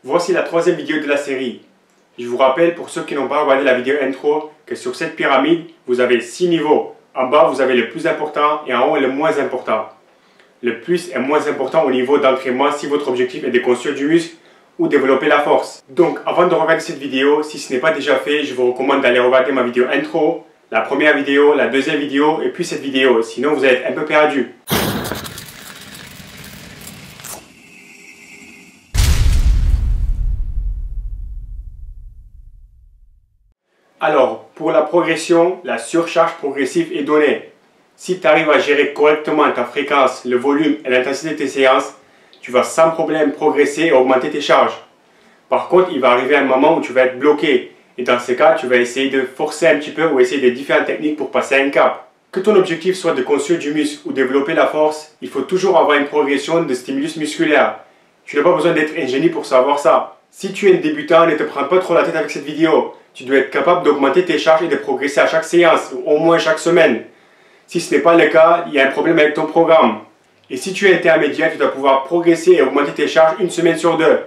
Voici la troisième vidéo de la série. Je vous rappelle, pour ceux qui n'ont pas regardé la vidéo intro, que sur cette pyramide, vous avez 6 niveaux. En bas, vous avez le plus important et en haut, le moins important. Le plus et moins important au niveau d'entraînement si votre objectif est de construire du muscle ou développer la force. Donc, avant de regarder cette vidéo, si ce n'est pas déjà fait, je vous recommande d'aller regarder ma vidéo intro, la première vidéo, la deuxième vidéo et puis cette vidéo. Sinon, vous allez être un peu perdu. Alors, pour la progression, la surcharge progressive est donnée. Si tu arrives à gérer correctement ta fréquence, le volume et l'intensité de tes séances, tu vas sans problème progresser et augmenter tes charges. Par contre, il va arriver un moment où tu vas être bloqué. Et dans ce cas, tu vas essayer de forcer un petit peu ou essayer des différentes techniques pour passer un cap. Que ton objectif soit de construire du muscle ou développer la force, il faut toujours avoir une progression de stimulus musculaire. Tu n'as pas besoin d'être un génie pour savoir ça. Si tu es un débutant, ne te prends pas trop la tête avec cette vidéo. Tu dois être capable d'augmenter tes charges et de progresser à chaque séance, ou au moins chaque semaine. Si ce n'est pas le cas, il y a un problème avec ton programme. Et si tu es intermédiaire, tu dois pouvoir progresser et augmenter tes charges une semaine sur deux.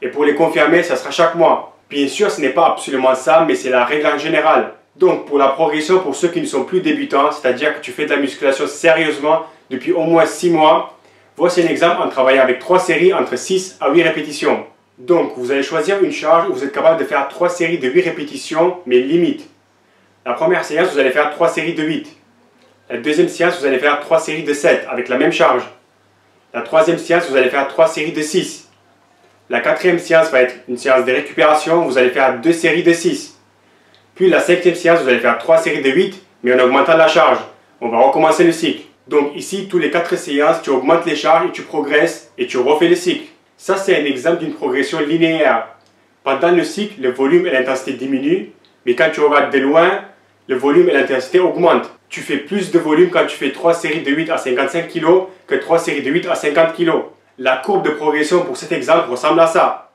Et pour les confirmer, ça sera chaque mois. Bien sûr, ce n'est pas absolument ça, mais c'est la règle en général. Donc, pour la progression, pour ceux qui ne sont plus débutants, c'est-à-dire que tu fais de la musculation sérieusement depuis au moins 6 mois, voici un exemple en travaillant avec 3 séries entre 6 à 8 répétitions. Donc, vous allez choisir une charge où vous êtes capable de faire 3 séries de 8 répétitions, mais limite. La première séance, vous allez faire 3 séries de 8. La deuxième séance, vous allez faire 3 séries de 7 avec la même charge. La troisième séance, vous allez faire 3 séries de 6. La quatrième séance va être une séance de récupération, vous allez faire 2 séries de 6. Puis la cinquième séance, vous allez faire 3 séries de 8, mais en augmentant la charge. On va recommencer le cycle. Donc ici, tous les 4 séances, tu augmentes les charges et tu progresses et tu refais le cycle. Ça, c'est un exemple d'une progression linéaire. Pendant le cycle, le volume et l'intensité diminuent, mais quand tu regardes de loin, le volume et l'intensité augmentent. Tu fais plus de volume quand tu fais 3 séries de 8 à 55 kg que 3 séries de 8 à 50 kg. La courbe de progression pour cet exemple ressemble à ça.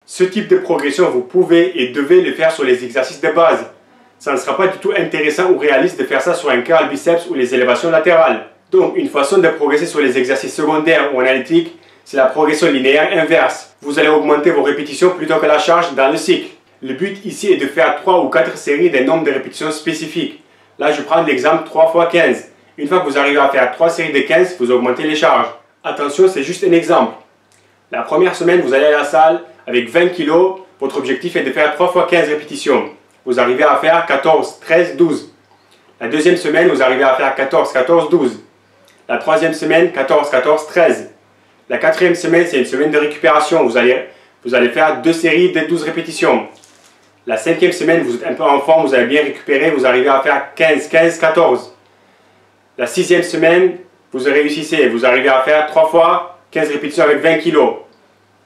Ce type de progression, vous pouvez et devez le faire sur les exercices de base. Ça ne sera pas du tout intéressant ou réaliste de faire ça sur un curl biceps ou les élévations latérales. Donc, une façon de progresser sur les exercices secondaires ou analytiques, c'est la progression linéaire inverse. Vous allez augmenter vos répétitions plutôt que la charge dans le cycle. Le but ici est de faire 3 ou 4 séries d'un nombre de répétitions spécifiques. Là, je prends l'exemple 3 x 15. Une fois que vous arrivez à faire 3 séries de 15, vous augmentez les charges. Attention, c'est juste un exemple. La première semaine, vous allez à la salle avec 20 kg. Votre objectif est de faire 3 x 15 répétitions. Vous arrivez à faire 14, 13, 12. La deuxième semaine, vous arrivez à faire 14, 14, 12. La troisième semaine, 14, 14, 13. La quatrième semaine, c'est une semaine de récupération. Vous allez faire 2 séries de 12 répétitions. La cinquième semaine, vous êtes un peu en forme, vous allez bien récupérer, vous arrivez à faire 15, 15, 14. La sixième semaine, vous réussissez, vous arrivez à faire 3 fois 15 répétitions avec 20 kg.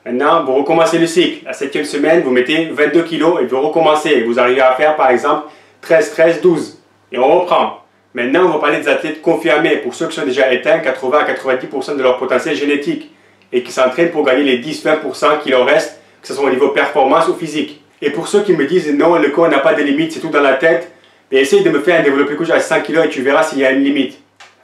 Maintenant, vous recommencez le cycle. La septième semaine, vous mettez 22 kg et vous recommencez. Vous arrivez à faire par exemple 13, 13, 12. Et on reprend. Maintenant, on va parler des athlètes confirmés, pour ceux qui sont déjà éteints 80 à 90% de leur potentiel génétique et qui s'entraînent pour gagner les 10-20% qui leur restent, que ce soit au niveau performance ou physique. Et pour ceux qui me disent non, le corps n'a pas de limite, c'est tout dans la tête, mais essaye de me faire un développé couché à 100 kg et tu verras s'il y a une limite.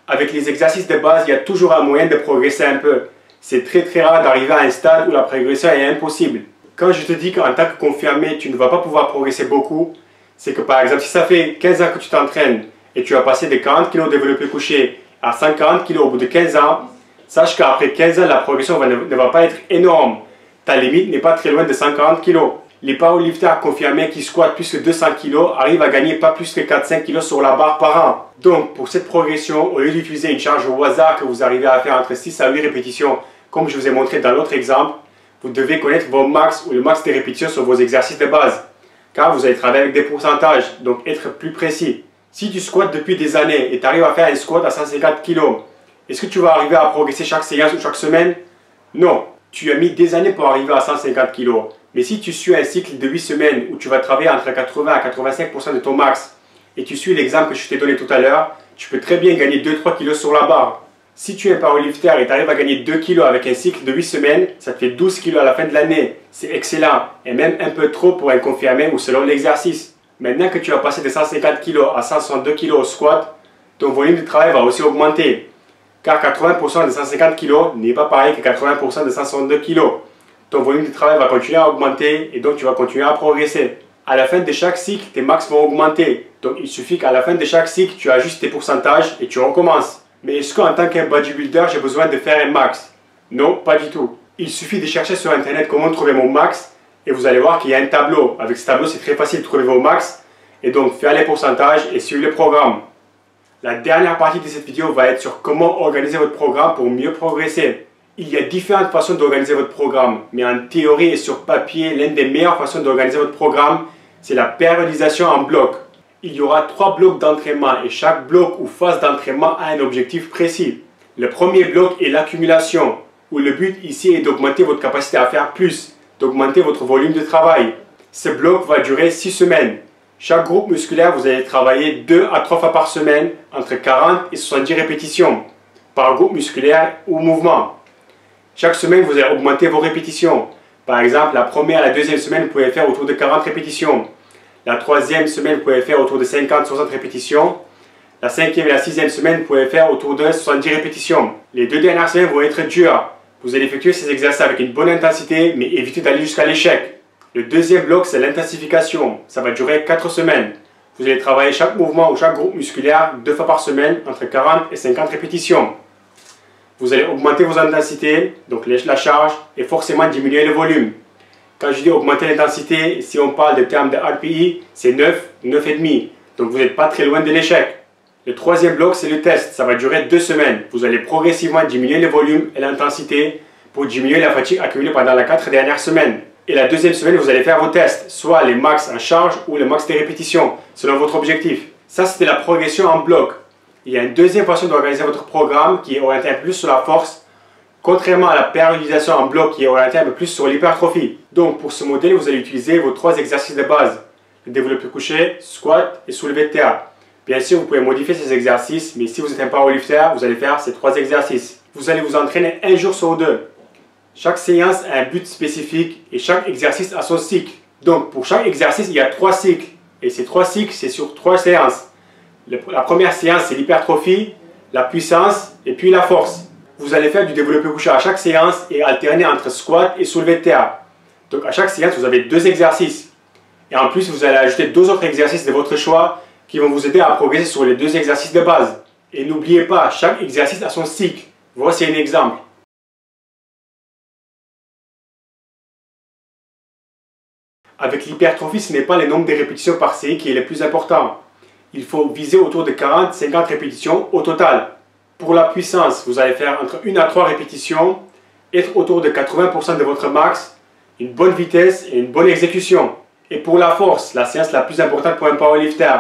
Avec les exercices de base, il y a toujours un moyen de progresser un peu. C'est très rare d'arriver à un stade où la progression est impossible. Quand je te dis qu'en tant que confirmé, tu ne vas pas pouvoir progresser beaucoup, c'est que par exemple, si ça fait 15 ans que tu t'entraînes, et tu as passé de 40 kg développé couché à 140 kg au bout de 15 ans, sache qu'après 15 ans, la progression ne va pas être énorme. Ta limite n'est pas très loin de 140 kg. Les powerlifters confirmés qui squattent plus que 200 kg arrivent à gagner pas plus que 4-5 kg sur la barre par an. Donc, pour cette progression, au lieu d'utiliser une charge au hasard que vous arrivez à faire entre 6 à 8 répétitions, comme je vous ai montré dans l'autre exemple, vous devez connaître vos max ou le max des répétitions sur vos exercices de base. Car vous allez travailler avec des pourcentages, donc être plus précis. Si tu squattes depuis des années et tu arrives à faire un squat à 150 kg, est-ce que tu vas arriver à progresser chaque séance ou chaque semaine? Non. Tu as mis des années pour arriver à 150 kg. Mais si tu suis un cycle de 8 semaines où tu vas travailler entre 80 à 85% de ton max et tu suis l'exemple que je t'ai donné tout à l'heure, tu peux très bien gagner 2-3 kg sur la barre. Si tu es un powerlifter et tu arrives à gagner 2 kg avec un cycle de 8 semaines, ça te fait 12 kg à la fin de l'année. C'est excellent et même un peu trop pour un confirmé ou selon l'exercice. Maintenant que tu as passé de 150 kg à 162 kg au squat, ton volume de travail va aussi augmenter. Car 80% de 150 kg n'est pas pareil que 80% de 162 kg. Ton volume de travail va continuer à augmenter et donc tu vas continuer à progresser. À la fin de chaque cycle, tes max vont augmenter. Donc il suffit qu'à la fin de chaque cycle, tu ajustes tes pourcentages et tu recommences. Mais est-ce qu'en tant qu'un bodybuilder, j'ai besoin de faire un max? Non, pas du tout. Il suffit de chercher sur internet comment trouver mon max et vous allez voir qu'il y a un tableau. Avec ce tableau, c'est très facile de trouver vos max et donc faire les pourcentages et suivre le programme. La dernière partie de cette vidéo va être sur comment organiser votre programme pour mieux progresser. Il y a différentes façons d'organiser votre programme, mais en théorie et sur papier, l'une des meilleures façons d'organiser votre programme, c'est la périodisation en blocs. Il y aura 3 blocs d'entraînement et chaque bloc ou phase d'entraînement a un objectif précis. Le premier bloc est l'accumulation, où le but ici est d'augmenter votre capacité à faire plus, d'augmenter votre volume de travail. Ce bloc va durer 6 semaines. Chaque groupe musculaire, vous allez travailler 2 à 3 fois par semaine, entre 40 et 70 répétitions, par groupe musculaire ou mouvement. Chaque semaine, vous allez augmenter vos répétitions. Par exemple, la première et la deuxième semaine, vous pouvez faire autour de 40 répétitions. La troisième semaine, vous pouvez faire autour de 50-60 répétitions. La cinquième et la sixième semaine, vous pouvez faire autour de 70 répétitions. Les 2 dernières semaines vont être dures. Vous allez effectuer ces exercices avec une bonne intensité, mais évitez d'aller jusqu'à l'échec. Le deuxième bloc, c'est l'intensification. Ça va durer 4 semaines. Vous allez travailler chaque mouvement ou chaque groupe musculaire 2 fois par semaine, entre 40 et 50 répétitions. Vous allez augmenter vos intensités, donc la charge, et forcément diminuer le volume. Quand je dis augmenter l'intensité, si on parle de termes de RPI, c'est 9, 9,5. Donc vous n'êtes pas très loin de l'échec. Le troisième bloc, c'est le test. Ça va durer 2 semaines. Vous allez progressivement diminuer le volume et l'intensité pour diminuer la fatigue accumulée pendant les 4 dernières semaines. Et la deuxième semaine, vous allez faire vos tests, soit les max en charge ou le max des répétitions, selon votre objectif. Ça, c'était la progression en bloc. Il y a une deuxième façon d'organiser votre programme qui est orientée un peu plus sur la force, contrairement à la périodisation en bloc qui est orientée un peu plus sur l'hypertrophie. Donc pour ce modèle, vous allez utiliser vos 3 exercices de base, le développé couché, squat et soulevé de terre. Bien sûr, vous pouvez modifier ces exercices, mais si vous êtes un powerlifter, vous allez faire ces 3 exercices. Vous allez vous entraîner un jour sur 2. Chaque séance a un but spécifique et chaque exercice a son cycle. Donc pour chaque exercice, il y a 3 cycles. Et ces 3 cycles, c'est sur 3 séances. La première séance, c'est l'hypertrophie, la puissance et puis la force. Vous allez faire du développé couché à chaque séance et alterner entre squat et soulevé de terre. Donc à chaque séance, vous avez 2 exercices. Et en plus, vous allez ajouter 2 autres exercices de votre choix qui vont vous aider à progresser sur les 2 exercices de base. Et n'oubliez pas, chaque exercice a son cycle. Voici un exemple. Avec l'hypertrophie, ce n'est pas le nombre de répétitions par série qui est le plus important. Il faut viser autour de 40-50 répétitions au total. Pour la puissance, vous allez faire entre 1 à 3 répétitions, être autour de 80% de votre max, une bonne vitesse et une bonne exécution. Et pour la force, la séance la plus importante pour un powerlifter,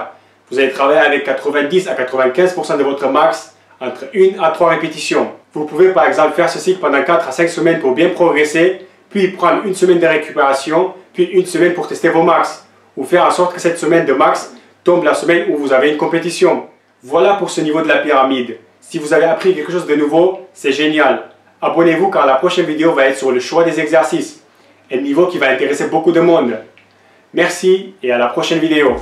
vous allez travailler avec 90 à 95% de votre max, entre 1 à 3 répétitions. Vous pouvez par exemple faire ce cycle pendant 4 à 5 semaines pour bien progresser, puis prendre une semaine de récupération, puis une semaine pour tester vos max, ou faire en sorte que cette semaine de max tombe la semaine où vous avez une compétition. Voilà pour ce niveau de la pyramide. Si vous avez appris quelque chose de nouveau, c'est génial. Abonnez-vous car la prochaine vidéo va être sur le choix des exercices, un niveau qui va intéresser beaucoup de monde. Merci et à la prochaine vidéo.